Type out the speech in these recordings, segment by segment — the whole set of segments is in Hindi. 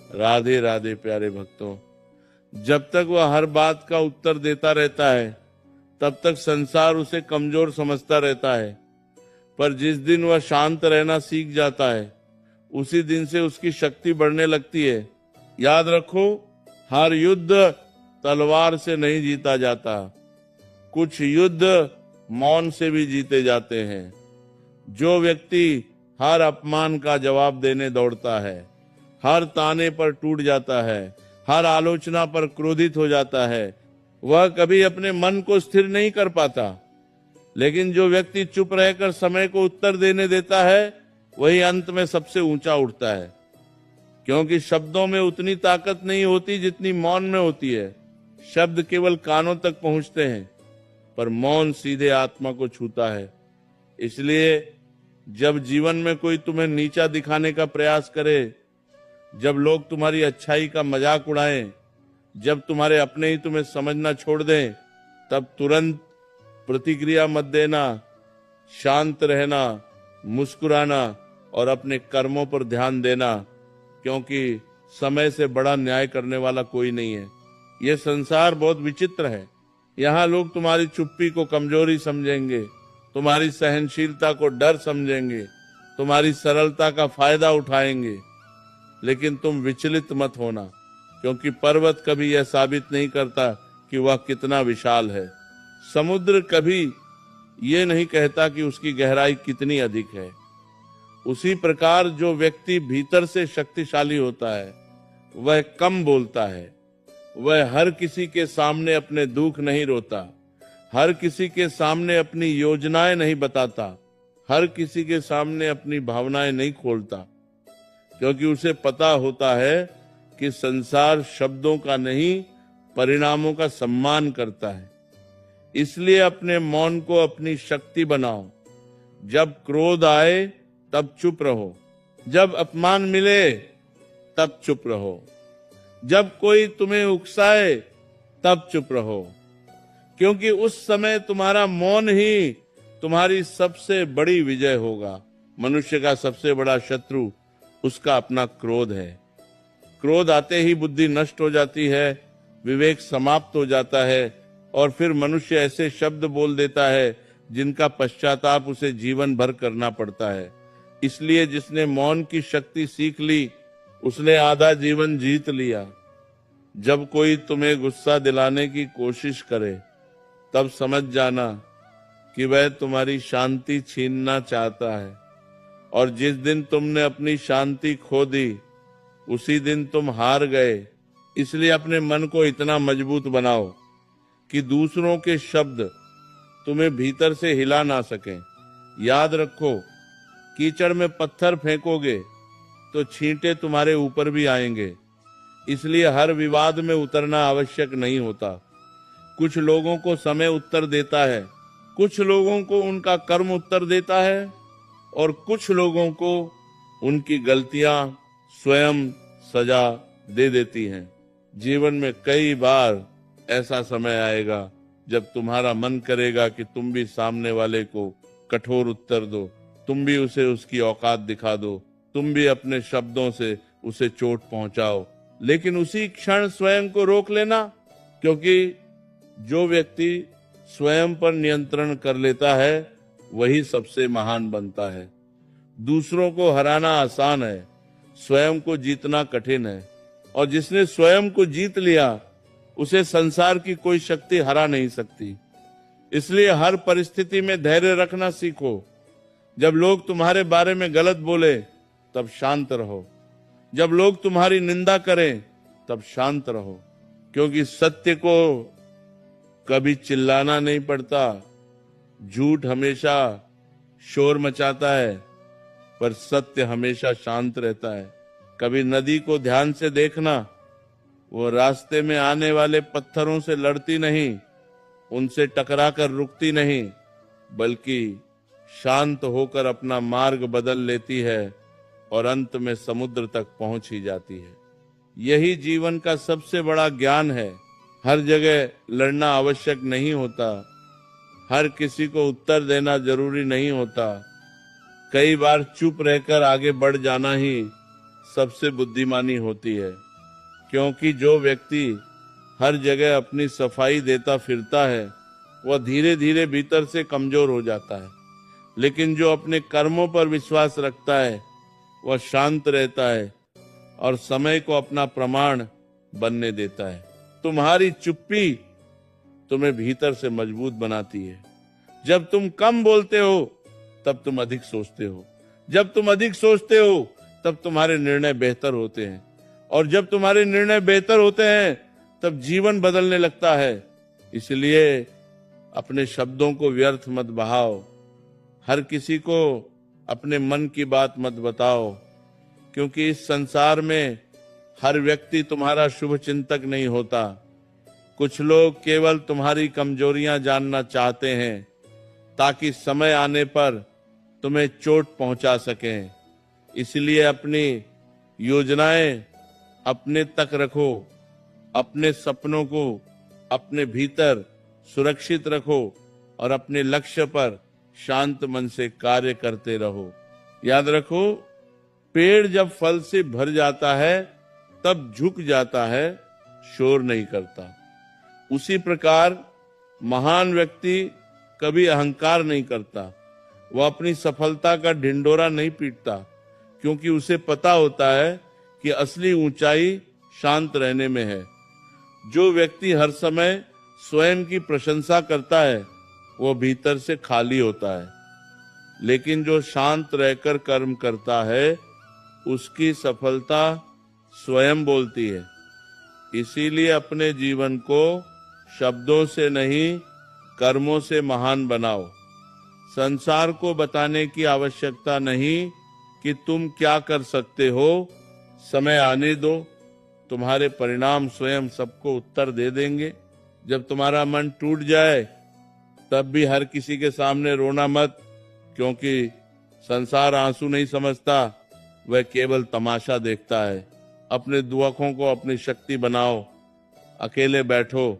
राधे राधे प्यारे भक्तों। जब तक वह हर बात का उत्तर देता रहता है तब तक संसार उसे कमजोर समझता रहता है, पर जिस दिन वह शांत रहना सीख जाता है उसी दिन से उसकी शक्ति बढ़ने लगती है। याद रखो, हर युद्ध तलवार से नहीं जीता जाता, कुछ युद्ध मौन से भी जीते जाते हैं। जो व्यक्ति हर अपमान का जवाब देने दौड़ता है, हर ताने पर टूट जाता है, हर आलोचना पर क्रोधित हो जाता है, वह कभी अपने मन को स्थिर नहीं कर पाता। लेकिन जो व्यक्ति चुप रहकर समय को उत्तर देने देता है वही अंत में सबसे ऊंचा उठता है, क्योंकि शब्दों में उतनी ताकत नहीं होती जितनी मौन में होती है। शब्द केवल कानों तक पहुंचते हैं, पर मौन सीधे आत्मा को छूता है। इसलिए जब जीवन में कोई तुम्हें नीचा दिखाने का प्रयास करे, जब लोग तुम्हारी अच्छाई का मजाक उड़ाएं, जब तुम्हारे अपने ही तुम्हें समझना छोड़ दें, तब तुरंत प्रतिक्रिया मत देना, शांत रहना, मुस्कुराना और अपने कर्मों पर ध्यान देना, क्योंकि समय से बड़ा न्याय करने वाला कोई नहीं है। यह संसार बहुत विचित्र है। यहाँ लोग तुम्हारी चुप्पी को कमजोरी समझेंगे, तुम्हारी सहनशीलता को डर समझेंगे, तुम्हारी सरलता का फायदा उठाएंगे। लेकिन तुम विचलित मत होना, क्योंकि पर्वत कभी यह साबित नहीं करता कि वह कितना विशाल है। समुद्र कभी ये नहीं कहता कि उसकी गहराई कितनी अधिक है। उसी प्रकार जो व्यक्ति भीतर से शक्तिशाली होता है वह कम बोलता है, वह हर किसी के सामने अपने दुख नहीं रोता, हर किसी के सामने अपनी योजनाएं नहीं बताता, हर किसी के सामने अपनी भावनाएं नहीं खोलता, क्योंकि उसे पता होता है कि संसार शब्दों का नहीं परिणामों का सम्मान करता है। इसलिए अपने मौन को अपनी शक्ति बनाओ। जब क्रोध आए तब चुप रहो, जब अपमान मिले तब चुप रहो, जब कोई तुम्हें उकसाए तब चुप रहो, क्योंकि उस समय तुम्हारा मौन ही तुम्हारी सबसे बड़ी विजय होगा। मनुष्य का सबसे बड़ा शत्रु उसका अपना क्रोध है। क्रोध आते ही बुद्धि नष्ट हो जाती है, विवेक समाप्त हो जाता है और फिर मनुष्य ऐसे शब्द बोल देता है जिनका पश्चाताप उसे जीवन भर करना पड़ता है। इसलिए जिसने मौन की शक्ति सीख ली उसने आधा जीवन जीत लिया। जब कोई तुम्हें गुस्सा दिलाने की कोशिश करे तब समझ जाना कि वह तुम्हारी शांति छीनना चाहता है, और जिस दिन तुमने अपनी शांति खो दी उसी दिन तुम हार गए। इसलिए अपने मन को इतना मजबूत बनाओ कि दूसरों के शब्द तुम्हें भीतर से हिला ना सकें। याद रखो, कीचड़ में पत्थर फेंकोगे तो छींटे तुम्हारे ऊपर भी आएंगे। इसलिए हर विवाद में उतरना आवश्यक नहीं होता। कुछ लोगों को समय उत्तर देता है, कुछ लोगों को उनका कर्म उत्तर देता है, और कुछ लोगों को उनकी गलतियां स्वयं सजा दे देती हैं। जीवन में कई बार ऐसा समय आएगा जब तुम्हारा मन करेगा कि तुम भी सामने वाले को कठोर उत्तर दो, तुम भी उसे उसकी औकात दिखा दो, तुम भी अपने शब्दों से उसे चोट पहुंचाओ। लेकिन उसी क्षण स्वयं को रोक लेना, क्योंकि जो व्यक्ति स्वयं पर नियंत्रण कर लेता है वही सबसे महान बनता है। दूसरों को हराना आसान है, स्वयं को जीतना कठिन है, और जिसने स्वयं को जीत लिया उसे संसार की कोई शक्ति हरा नहीं सकती। इसलिए हर परिस्थिति में धैर्य रखना सीखो। जब लोग तुम्हारे बारे में गलत बोले तब शांत रहो, जब लोग तुम्हारी निंदा करें तब शांत रहो, क्योंकि सत्य को कभी चिल्लाना नहीं पड़ता। झूठ हमेशा शोर मचाता है, पर सत्य हमेशा शांत रहता है। कभी नदी को ध्यान से देखना, वो रास्ते में आने वाले पत्थरों से लड़ती नहीं, उनसे टकराकर रुकती नहीं, बल्कि शांत होकर अपना मार्ग बदल लेती है और अंत में समुद्र तक पहुंच ही जाती है। यही जीवन का सबसे बड़ा ज्ञान है। हर जगह लड़ना आवश्यक नहीं होता, हर किसी को उत्तर देना जरूरी नहीं होता। कई बार चुप रहकर आगे बढ़ जाना ही सबसे बुद्धिमानी होती है, क्योंकि जो व्यक्ति हर जगह अपनी सफाई देता फिरता है वह धीरे धीरे भीतर से कमजोर हो जाता है, लेकिन जो अपने कर्मों पर विश्वास रखता है वह शांत रहता है और समय को अपना प्रमाण बनने देता है। तुम्हारी चुप्पी तुम्हें भीतर से मजबूत बनाती है। जब तुम कम बोलते हो तब तुम अधिक सोचते हो, जब तुम अधिक सोचते हो तब तुम्हारे निर्णय बेहतर होते हैं, और जब तुम्हारे निर्णय बेहतर होते हैं तब जीवन बदलने लगता है। इसलिए अपने शब्दों को व्यर्थ मत बहाओ, हर किसी को अपने मन की बात मत बताओ, क्योंकि इस संसार में हर व्यक्ति तुम्हारा शुभ चिंतक नहीं होता। कुछ लोग केवल तुम्हारी कमजोरियां जानना चाहते हैं ताकि समय आने पर तुम्हें चोट पहुंचा सकें। इसलिए अपनी योजनाएं अपने तक रखो, अपने सपनों को अपने भीतर सुरक्षित रखो और अपने लक्ष्य पर शांत मन से कार्य करते रहो। याद रखो, पेड़ जब फल से भर जाता है तब झुक जाता है, शोर नहीं करता। उसी प्रकार महान व्यक्ति कभी अहंकार नहीं करता, वह अपनी सफलता का ढिंडोरा नहीं पीटता, क्योंकि उसे पता होता है कि असली ऊंचाई शांत रहने में है। जो व्यक्ति हर समय स्वयं की प्रशंसा करता है वह भीतर से खाली होता है, लेकिन जो शांत रहकर कर्म करता है उसकी सफलता स्वयं बोलती है। इसीलिए अपने जीवन को शब्दों से नहीं कर्मों से महान बनाओ। संसार को बताने की आवश्यकता नहीं कि तुम क्या कर सकते हो, समय आने दो, तुम्हारे परिणाम स्वयं सबको उत्तर दे देंगे। जब तुम्हारा मन टूट जाए तब भी हर किसी के सामने रोना मत, क्योंकि संसार आंसू नहीं समझता, वह केवल तमाशा देखता है। अपने दुखों को अपनी शक्ति बनाओ, अकेले बैठो,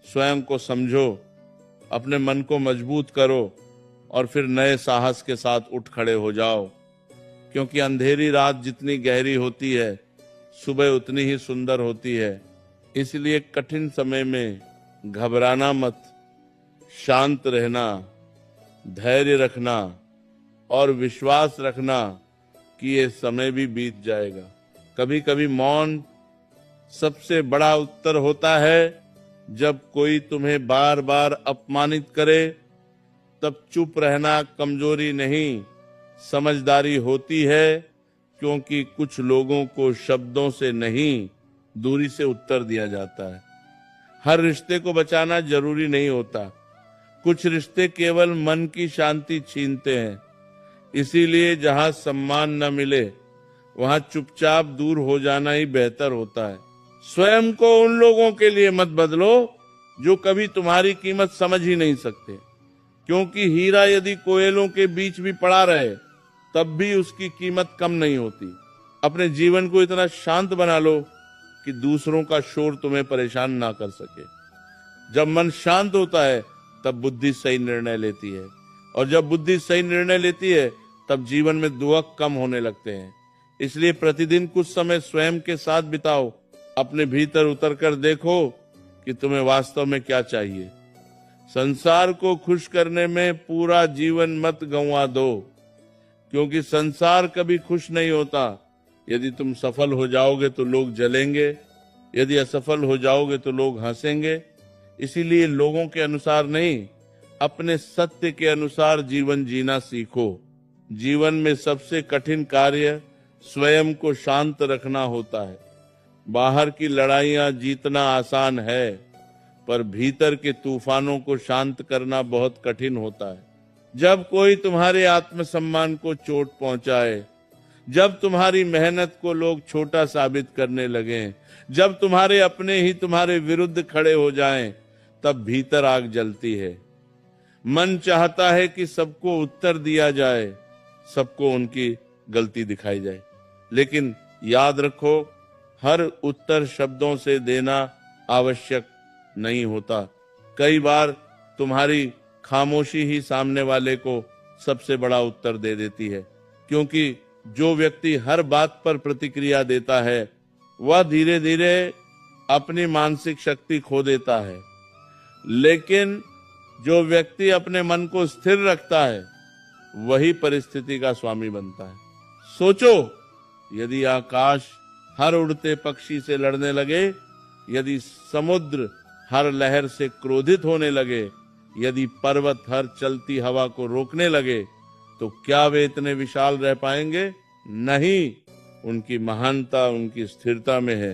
स्वयं को समझो, अपने मन को मजबूत करो और फिर नए साहस के साथ उठ खड़े हो जाओ, क्योंकि अंधेरी रात जितनी गहरी होती है सुबह उतनी ही सुंदर होती है। इसलिए कठिन समय में घबराना मत, शांत रहना, धैर्य रखना और विश्वास रखना कि ये समय भी बीत जाएगा। कभी कभी मौन सबसे बड़ा उत्तर होता है। जब कोई तुम्हें बार बार अपमानित करे तब चुप रहना कमजोरी नहीं, समझदारी होती है, क्योंकि कुछ लोगों को शब्दों से नहीं दूरी से उत्तर दिया जाता है। हर रिश्ते को बचाना जरूरी नहीं होता, कुछ रिश्ते केवल मन की शांति छीनते हैं। इसीलिए जहां सम्मान न मिले वहां चुपचाप दूर हो जाना ही बेहतर होता है। स्वयं को उन लोगों के लिए मत बदलो जो कभी तुम्हारी कीमत समझ ही नहीं सकते, क्योंकि हीरा यदि कोयलों के बीच भी पड़ा रहे तब भी उसकी कीमत कम नहीं होती। अपने जीवन को इतना शांत बना लो कि दूसरों का शोर तुम्हें परेशान ना कर सके। जब मन शांत होता है तब बुद्धि सही निर्णय लेती है, और जब बुद्धि सही निर्णय लेती है तब जीवन में दुख कम होने लगते हैं। इसलिए प्रतिदिन कुछ समय स्वयं के साथ बिताओ, अपने भीतर उतरकर देखो कि तुम्हें वास्तव में क्या चाहिए। संसार को खुश करने में पूरा जीवन मत गंवा दो, क्योंकि संसार कभी खुश नहीं होता। यदि तुम सफल हो जाओगे तो लोग जलेंगे, यदि असफल हो जाओगे तो लोग हंसेंगे। इसीलिए लोगों के अनुसार नहीं, अपने सत्य के अनुसार जीवन जीना सीखो। जीवन में सबसे कठिन कार्य स्वयं को शांत रखना होता है। बाहर की लड़ाइयां जीतना आसान है, पर भीतर के तूफानों को शांत करना बहुत कठिन होता है। जब कोई तुम्हारे आत्मसम्मान को चोट पहुंचाए, जब तुम्हारी मेहनत को लोग छोटा साबित करने लगे, जब तुम्हारे अपने ही तुम्हारे विरुद्ध खड़े हो जाएं, तब भीतर आग जलती है। मन चाहता है कि सबको उत्तर दिया जाए, सबको उनकी गलती दिखाई जाए, लेकिन याद रखो, हर उत्तर शब्दों से देना आवश्यक नहीं होता। कई बार तुम्हारी खामोशी ही सामने वाले को सबसे बड़ा उत्तर दे देती है, क्योंकि जो व्यक्ति हर बात पर प्रतिक्रिया देता है वह धीरे धीरे अपनी मानसिक शक्ति खो देता है, लेकिन जो व्यक्ति अपने मन को स्थिर रखता है वही परिस्थिति का स्वामी बनता है। सोचो, यदि आकाश हर उड़ते पक्षी से लड़ने लगे, यदि समुद्र हर लहर से क्रोधित होने लगे, यदि पर्वत हर चलती हवा को रोकने लगे, तो क्या वे इतने विशाल रह पाएंगे? नहीं, उनकी महानता उनकी स्थिरता में है।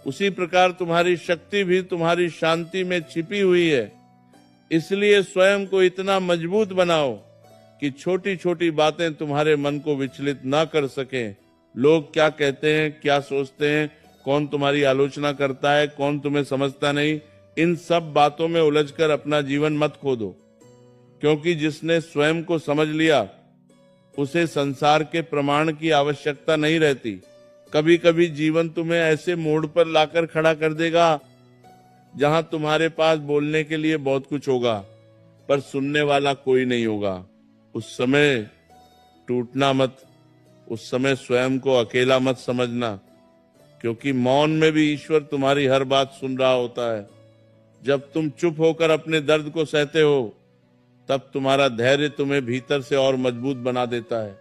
उसी प्रकार तुम्हारी शक्ति भी तुम्हारी शांति में छिपी हुई है। इसलिए स्वयं को इतना मजबूत बनाओ कि छोटी छोटी बातें तुम्हारे मन को विचलित ना कर सकें। लोग क्या कहते हैं, क्या सोचते हैं, कौन तुम्हारी आलोचना करता है, कौन तुम्हें समझता नहीं, इन सब बातों में उलझकर अपना जीवन मत खो दो, क्योंकि जिसने स्वयं को समझ लिया उसे संसार के प्रमाण की आवश्यकता नहीं रहती। कभी कभी जीवन तुम्हें ऐसे मोड़ पर लाकर खड़ा कर देगा जहां तुम्हारे पास बोलने के लिए बहुत कुछ होगा, पर सुनने वाला कोई नहीं होगा। उस समय टूटना मत, उस समय स्वयं को अकेला मत समझना, क्योंकि मौन में भी ईश्वर तुम्हारी हर बात सुन रहा होता है। जब तुम चुप होकर अपने दर्द को सहते हो, तब तुम्हारा धैर्य तुम्हें भीतर से और मजबूत बना देता है।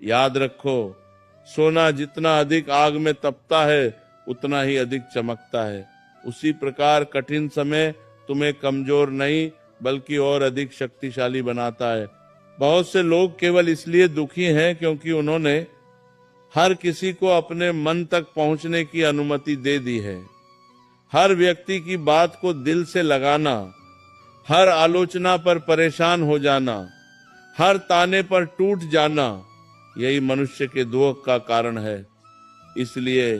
याद रखो, सोना जितना अधिक आग में तपता है उतना ही अधिक चमकता है। उसी प्रकार कठिन समय तुम्हें कमजोर नहीं बल्कि और अधिक शक्तिशाली बनाता है। बहुत से लोग केवल इसलिए दुखी हैं क्योंकि उन्होंने हर किसी को अपने मन तक पहुंचने की अनुमति दे दी है। हर व्यक्ति की बात को दिल से लगाना, हर आलोचना पर परेशान हो जाना, हर ताने पर टूट जाना, यही मनुष्य के दुख का कारण है। इसलिए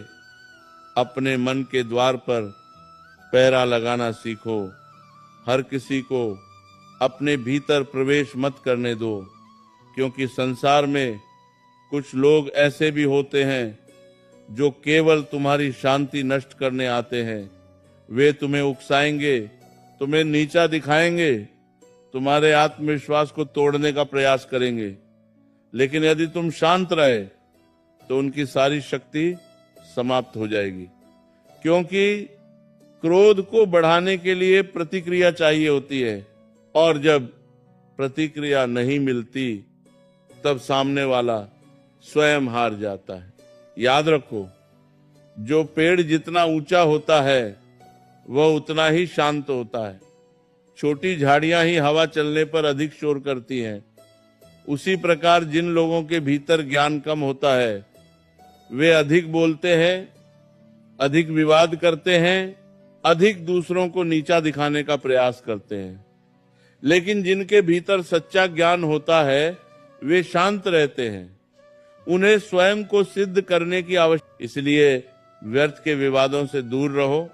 अपने मन के द्वार पर पहरा लगाना सीखो। हर किसी को अपने भीतर प्रवेश मत करने दो, क्योंकि संसार में कुछ लोग ऐसे भी होते हैं जो केवल तुम्हारी शांति नष्ट करने आते हैं। वे तुम्हें उकसाएंगे, तुम्हें नीचा दिखाएंगे, तुम्हारे आत्मविश्वास को तोड़ने का प्रयास करेंगे। लेकिन यदि तुम शांत रहे तो उनकी सारी शक्ति समाप्त हो जाएगी, क्योंकि क्रोध को बढ़ाने के लिए प्रतिक्रिया चाहिए होती है, और जब प्रतिक्रिया नहीं मिलती तब सामने वाला स्वयं हार जाता है। याद रखो, जो पेड़ जितना ऊंचा होता है वह उतना ही शांत होता है। छोटी झाड़ियां ही हवा चलने पर अधिक शोर करती हैं। उसी प्रकार जिन लोगों के भीतर ज्ञान कम होता है वे अधिक बोलते हैं, अधिक विवाद करते हैं, अधिक दूसरों को नीचा दिखाने का प्रयास करते हैं। लेकिन जिनके भीतर सच्चा ज्ञान होता है वे शांत रहते हैं। उन्हें स्वयं को सिद्ध करने की आवश्यकता, इसलिए व्यर्थ के विवादों से दूर रहो।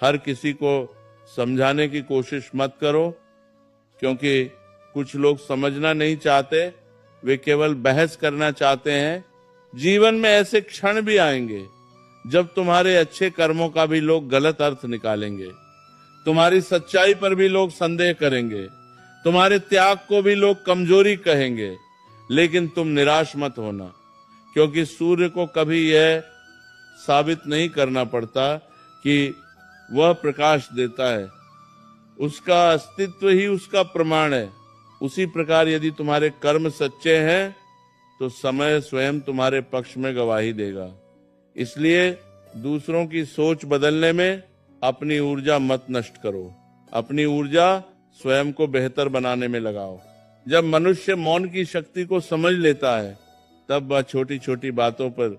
हर किसी को समझाने की कोशिश मत करो, क्योंकि कुछ लोग समझना नहीं चाहते, वे केवल बहस करना चाहते हैं। जीवन में ऐसे क्षण भी आएंगे जब तुम्हारे अच्छे कर्मों का भी लोग गलत अर्थ निकालेंगे, तुम्हारी सच्चाई पर भी लोग संदेह करेंगे, तुम्हारे त्याग को भी लोग कमजोरी कहेंगे। लेकिन तुम निराश मत होना, क्योंकि सूर्य को कभी यह साबित नहीं करना पड़ता कि वह प्रकाश देता है, उसका अस्तित्व ही उसका प्रमाण है। उसी प्रकार यदि तुम्हारे कर्म सच्चे हैं तो समय स्वयं तुम्हारे पक्ष में गवाही देगा। इसलिए दूसरों की सोच बदलने में अपनी ऊर्जा मत नष्ट करो, अपनी ऊर्जा स्वयं को बेहतर बनाने में लगाओ। जब मनुष्य मौन की शक्ति को समझ लेता है तब वह छोटी छोटी बातों पर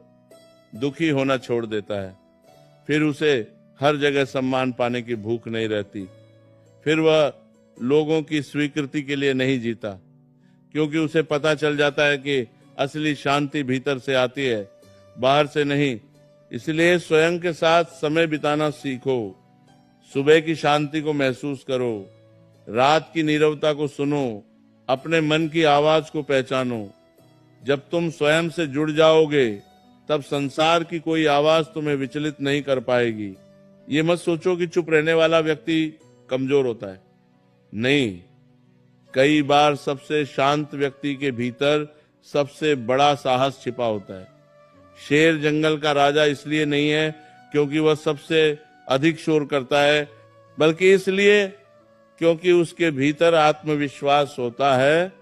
दुखी होना छोड़ देता है। फिर उसे हर जगह सम्मान पाने की भूख नहीं रहती। फिर वह लोगों की स्वीकृति के लिए नहीं जीता, क्योंकि उसे पता चल जाता है कि असली शांति भीतर से आती है, बाहर से नहीं। इसलिए स्वयं के साथ समय बिताना सीखो। सुबह की शांति को महसूस करो, रात की नीरवता को सुनो, अपने मन की आवाज को पहचानो। जब तुम स्वयं से जुड़ जाओगे तब संसार की कोई आवाज तुम्हें विचलित नहीं कर पाएगी। ये मत सोचो कि चुप रहने वाला व्यक्ति कमजोर होता है। नहीं, कई बार सबसे शांत व्यक्ति के भीतर सबसे बड़ा साहस छिपा होता है। शेर जंगल का राजा इसलिए नहीं है क्योंकि वह सबसे अधिक शोर करता है, बल्कि इसलिए क्योंकि उसके भीतर आत्मविश्वास होता है।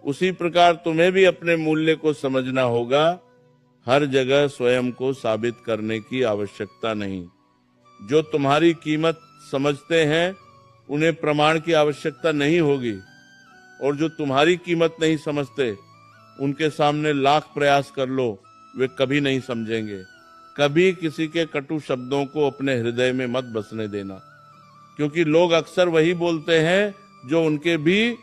उसी प्रकार तुम्हें भी अपने मूल्य को समझना होगा। हर जगह स्वयं को साबित करने की आवश्यकता नहीं। जो तुम्हारी कीमत समझते हैं उन्हें प्रमाण की आवश्यकता नहीं होगी, और जो तुम्हारी कीमत नहीं समझते उनके सामने लाख प्रयास कर लो, वे कभी नहीं समझेंगे। कभी किसी के कटु शब्दों को अपने हृदय में मत बसने देना, क्योंकि लोग अक्सर वही बोलते हैं जो उनके भी